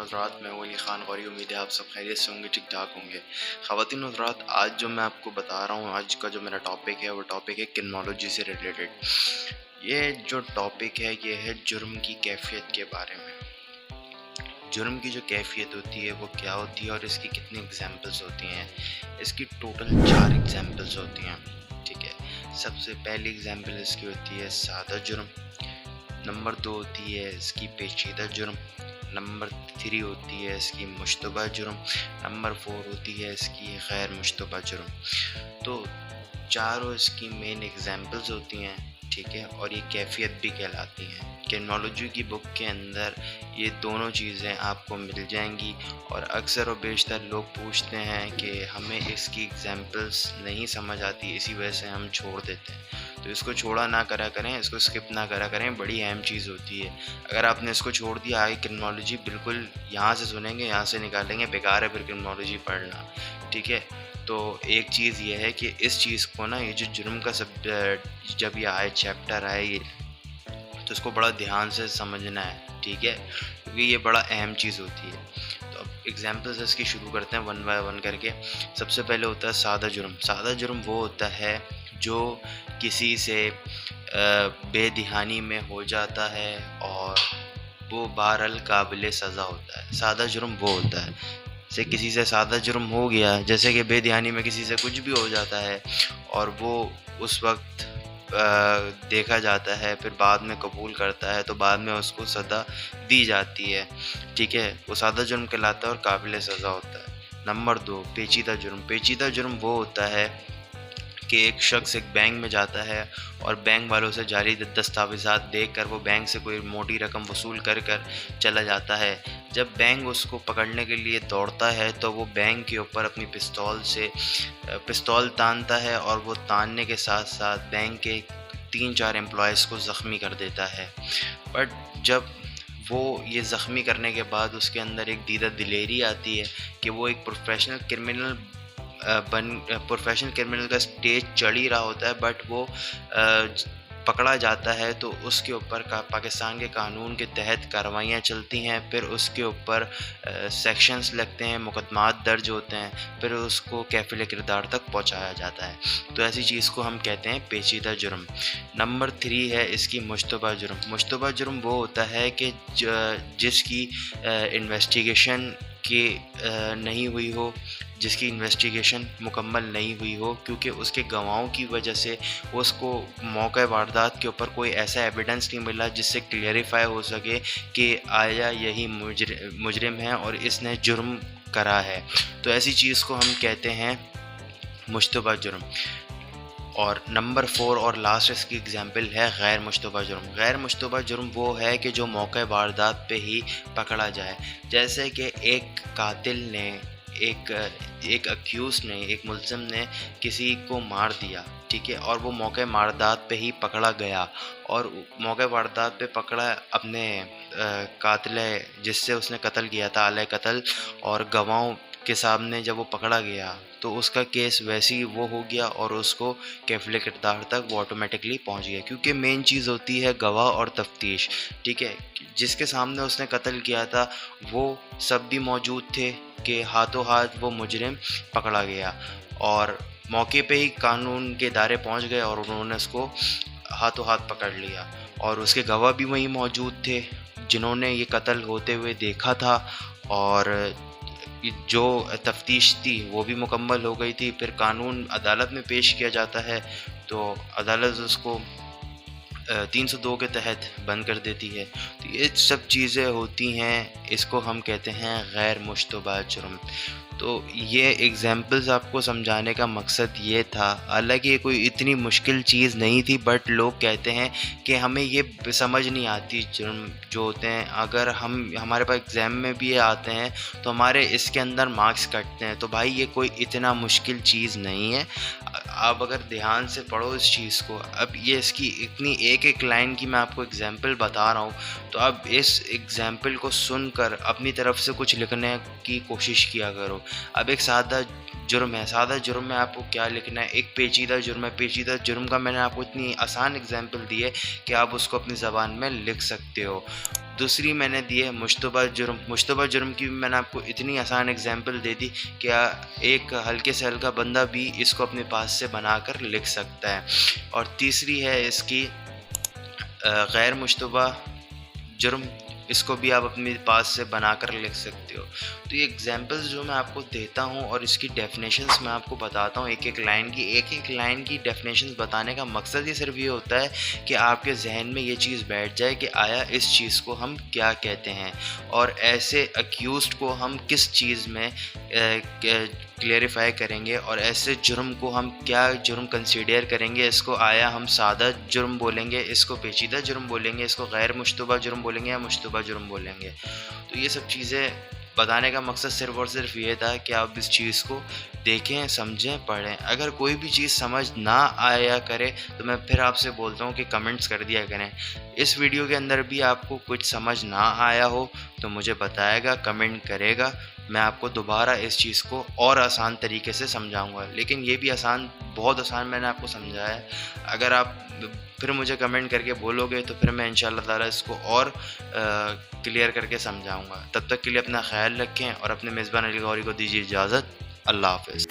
حضرات، میں ہوں علی خان غوری۔ امید ہے آپ سب خیریت سے ہوں گے، ٹھیک ٹھاک ہوں گے۔ خواتین و حضرات، آج جو میں آپ کو بتا رہا ہوں، آج کا جو میرا ٹاپک ہے وہ ٹاپک ہے کرمنالوجی سے ریلیٹڈ۔ یہ جو ٹاپک ہے یہ ہے جرم کی کیفیت کے بارے میں۔ جرم کی جو کیفیت ہوتی ہے وہ کیا ہوتی ہے اور اس کی کتنی ایگزامپلس ہوتی ہیں۔ اس کی ٹوٹل 4 ایگزامپلس ہوتی ہیں، ٹھیک ہے۔ سب سے پہلی ایگزامپل اس کی ہوتی ہے سادہ جرم، نمبر 2 ہوتی ہے اس کی پیچیدہ جرم، نمبر 3 ہوتی ہے اس کی مشتبہ جرم، نمبر 4 ہوتی ہے اس کی غیر مشتبہ جرم۔ تو چاروں اس کی مین ایگزامپلز ہوتی ہیں، ٹھیک ہے، اور یہ کیفیت بھی کہلاتی ہیں۔ کرمنالوجی کی بک کے اندر یہ دونوں چیزیں آپ کو مل جائیں گی، اور اکثر و بیشتر لوگ پوچھتے ہیں کہ ہمیں اس کی ایگزامپلز نہیں سمجھ آتی، اسی وجہ سے ہم چھوڑ دیتے ہیں۔ تو اس کو چھوڑا نہ کرا کریں، اس کو اسکپ نہ کرا کریں، بڑی اہم چیز ہوتی ہے۔ اگر آپ نے اس کو چھوڑ دیا، آگے کرمنالوجی بالکل یہاں سے سنیں گے، یہاں سے نکالیں گے، بیکار ہے پھر کرمنالوجی پڑھنا، ٹھیک ہے۔ تو ایک چیز یہ ہے کہ اس چیز کو نا، یہ جو جرم کا جب یہ آئے چیپٹر آئے یہ، تو اس کو بڑا دھیان سے سمجھنا ہے، ٹھیک ہے، کیونکہ یہ بڑا اہم چیز ہوتی ہے۔ تو اب ایگزامپلز اس کی شروع کرتے ہیں 1 بائی 1 کر کے۔ سب سے پہلے ہوتا ہے سادہ جرم۔ سادہ جرم وہ ہوتا ہے جو کسی سے بے دہانی میں ہو جاتا ہے اور وہ بہرحال قابل سزا ہوتا ہے۔ سادہ جرم وہ ہوتا ہے سے کسی سے سادہ جرم ہو گیا، جیسے کہ بے دہانی میں کسی سے کچھ بھی ہو جاتا ہے اور وہ اس وقت دیکھا جاتا ہے، پھر بعد میں قبول کرتا ہے، تو بعد میں اس کو سزا دی جاتی ہے، ٹھیک ہے، وہ سادہ جرم کہلاتا ہے اور قابل سزا ہوتا ہے۔ نمبر 2 پیچیدہ جرم۔ پیچیدہ جرم وہ ہوتا ہے کہ ایک شخص ایک بینک میں جاتا ہے اور بینک والوں سے جعلی دستاویزات دیکھ کر وہ بینک سے کوئی موٹی رقم وصول کر چلا جاتا ہے۔ جب بینک اس کو پکڑنے کے لیے دوڑتا ہے تو وہ بینک کے اوپر اپنی پستول تانتا ہے، اور وہ تاننے کے ساتھ ساتھ بینک کے 3-4 امپلائیز کو زخمی کر دیتا ہے۔ بٹ جب وہ یہ زخمی کرنے کے بعد اس کے اندر ایک دیدہ دلیری آتی ہے کہ وہ ایک پروفیشنل کرمنل کا سٹیج چڑھ ہی رہا ہوتا ہے، بٹ وہ پکڑا جاتا ہے، تو اس کے اوپر پاکستان کے قانون کے تحت کارروائیاں چلتی ہیں، پھر اس کے اوپر سیکشنز لگتے ہیں، مقدمات درج ہوتے ہیں، پھر اس کو کیفل کردار تک پہنچایا جاتا ہے۔ تو ایسی چیز کو ہم کہتے ہیں پیچیدہ جرم۔ نمبر 3 ہے اس کی مشتبہ جرم۔ مشتبہ جرم وہ ہوتا ہے کہ جس کی انویسٹیگیشن نہیں ہوئی ہو، جس کی انویسٹیگیشن مکمل نہیں ہوئی ہو، کیونکہ اس کے گواہوں کی وجہ سے اس کو موقع واردات کے اوپر کوئی ایسا ایویڈنس نہیں ملا جس سے کلیئریفائی ہو سکے کہ آیا یہی مجرم ہے اور اس نے جرم کرا ہے۔ تو ایسی چیز کو ہم کہتے ہیں مشتبہ جرم۔ اور نمبر 4 اور لاسٹ اس کی ایگزامپل ہے غیر مشتبہ جرم۔ غیر مشتبہ جرم وہ ہے کہ جو موقع واردات پہ ہی پکڑا جائے، جیسے کہ ایک قاتل نے، ایک اکیوز نے، ایک ملزم نے کسی کو مار دیا، ٹھیک ہے، اور وہ موقع واردات پہ ہی پکڑا گیا، اور موقع واردات پہ پکڑا اپنے قاتل جس سے اس نے قتل کیا تھا، اعلی قتل، اور گواہوں کے سامنے جب وہ پکڑا گیا تو اس کا کیس ویسے ہی وہ ہو گیا، اور اس کو کیفل کردار تک وہ آٹومیٹکلی پہنچ گیا، کیونکہ مین چیز ہوتی ہے گواہ اور تفتیش، ٹھیک ہے۔ جس کے سامنے اس نے قتل کیا تھا وہ سب بھی موجود تھے کہ ہاتھوں ہاتھ وہ مجرم پکڑا گیا، اور موقع پہ ہی قانون کے ادارے پہنچ گئے اور انہوں نے اس کو ہاتھوں ہاتھ پکڑ لیا، اور اس کے گواہ بھی وہیں موجود تھے جنہوں نے یہ قتل ہوتے ہوئے دیکھا تھا، اور جو تفتیش تھی وہ بھی مکمل ہو گئی تھی۔ پھر قانون عدالت میں پیش کیا جاتا ہے تو عدالت اس کو 302 کے تحت بند کر دیتی ہے۔ تو یہ سب چیزیں ہوتی ہیں، اس کو ہم کہتے ہیں غیر مشتبہ جرم۔ تو یہ ایگزامپلز آپ کو سمجھانے کا مقصد یہ تھا، حالانکہ یہ کوئی اتنی مشکل چیز نہیں تھی، بٹ لوگ کہتے ہیں کہ ہمیں یہ سمجھ نہیں آتی جرم جو ہوتے ہیں، اگر ہمارے پاس ایگزام میں بھی یہ آتے ہیں تو ہمارے اس کے اندر مارکس کٹتے ہیں۔ تو بھائی یہ کوئی اتنا مشکل چیز نہیں ہے، آپ اگر دھیان سے پڑھو اس چیز کو۔ اب یہ اس کی اتنی ایک لائن کی میں آپ کو ایگزامپل بتا رہا ہوں، تو اب اس ایگزامپل کو سن کر اپنی طرف سے کچھ لکھنے کی کوشش کیا کرو۔ اب ایک سادہ جرم ہے، سادہ جرم میں آپ کو کیا لکھنا ہے، ایک پیچیدہ جرم ہے، پیچیدہ جرم کا میں نے آپ کو اتنی آسان ایگزامپل دی ہے کہ آپ اس کو اپنی زبان میں لکھ سکتے ہو۔ دوسری میں نے دی ہے مشتبہ جرم. مشتبہ جرم کی بھی میں نے آپ کو اتنی آسان اگزامپل دے دی کہ ایک ہلکے سے ہلکا بندہ بھی اس کو اپنے پاس سے بنا کر لکھ سکتا ہے. اور تیسری ہے اس کی غیر مشتبہ جرم. اس کو بھی آپ اپنے پاس سے بنا کر لکھ سکتے ہو. تو یہ ایگزامپلس جو میں آپ کو دیتا ہوں اور اس کی ڈیفینیشنس میں آپ کو بتاتا ہوں ایک ایک لائن کی ڈیفینیشنس بتانے کا مقصد ہی صرف یہ ہوتا ہے کہ آپ کے ذہن میں یہ چیز بیٹھ جائے کہ آیا اس چیز کو ہم کیا کہتے ہیں اور ایسے اکیوزڈ کو ہم کس چیز میں کلیریفائی کریں گے اور ایسے جرم کو ہم کیا جرم کنسیڈر کریں گے. اس کو آیا ہم سادہ جرم بولیں گے, اس کو پیچیدہ جرم بولیں گے, اس کو غیر مشتبہ جرم بولیں گے یا مشتبہ جرم بولیں گے. تو یہ سب چیزیں بتانے کا مقصد صرف اور صرف یہ تھا کہ آپ اس چیز کو دیکھیں, سمجھیں, پڑھیں. اگر کوئی بھی چیز سمجھ نہ آیا کرے تو میں پھر آپ سے بولتا ہوں کہ کمنٹس کر دیا کریں. اس ویڈیو کے اندر بھی آپ کو کچھ سمجھ نہ آیا ہو تو مجھے بتائے گا, کمنٹ کرے گا. میں آپ کو دوبارہ اس چیز کو اور آسان طریقے سے سمجھاؤں گا. لیکن یہ بھی بہت آسان میں نے آپ کو سمجھایا ہے. اگر آپ پھر مجھے کمنٹ کر کے بولو گے تو پھر میں انشاءاللہ تعالیٰ اس کو اور کلیئر کر کے سمجھاؤں گا. تب تک کے لیے اپنا خیال رکھیں اور اپنے میزبان علی غوری کو دیجیے اجازت. اللہ حافظ.